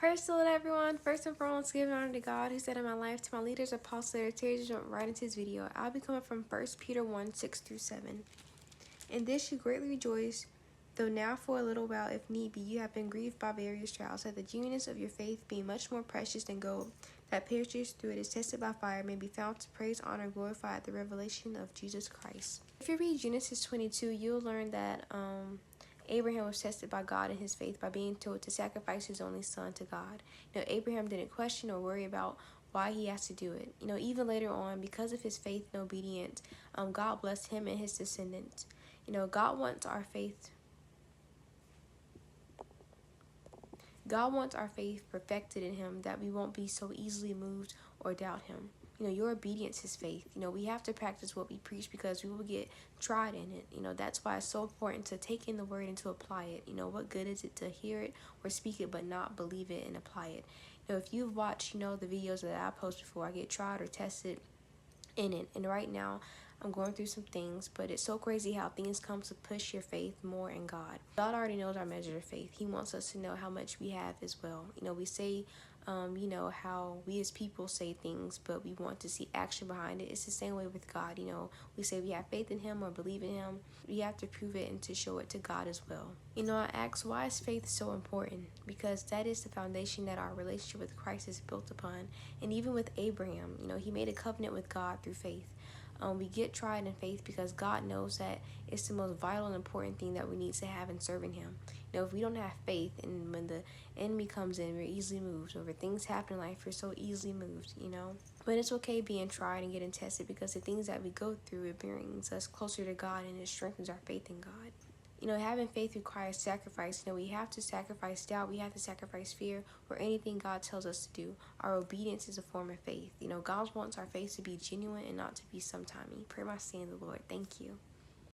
Praise the Lord, everyone. First and foremost, giving honor to God who said in my life, to my leaders, apostles, and teachers, jump right into this video. I'll be coming from 1 Peter 1, 6 through 7. In this you greatly rejoice, though now for a little while, if need be, you have been grieved by various trials, that the genuineness of your faith, being much more precious than gold, that perishes through it is tested by fire, may be found to praise, honor, and glorify at the revelation of Jesus Christ. If you read Genesis 22, you'll learn that Abraham was tested by God in his faith by being told to sacrifice his only son to God. Abraham didn't question or worry about why he has to do it. Even later on, because of his faith and obedience, God blessed him and his descendants. God wants our faith. God wants our faith perfected in him, that we won't be so easily moved or doubt him. Your obedience is faith. We have to practice what we preach because we will get tried in it. That's why it's so important to take in the word and to apply it. What good is it to hear it or speak it but not believe it and apply it? If you've watched, the videos that I post before, I get tried or tested in it. And right now, I'm going through some things, but it's so crazy how things come to push your faith more in God. God already knows our measure of faith. He wants us to know how much we have as well. We say, how we as people say things, but we want to see action behind it. It's the same way with God. We say we have faith in him or believe in him. We have to prove it and to show it to God as well. I ask, why is faith so important? Because that is the foundation that our relationship with Christ is built upon. And even with Abraham, he made a covenant with God through faith. We get tried in faith because God knows that it's the most vital and important thing that we need to have in serving him. If we don't have faith, and when the enemy comes in, we're easily moved. Over things happen in life, we're so easily moved, But it's okay being tried and getting tested, because the things that we go through, it brings us closer to God and it strengthens our faith in God. Having faith requires sacrifice. We have to sacrifice doubt. We have to sacrifice fear or anything God tells us to do. Our obedience is a form of faith. God wants our faith to be genuine and not to be sometimey. Pray my stay in the Lord. Thank you.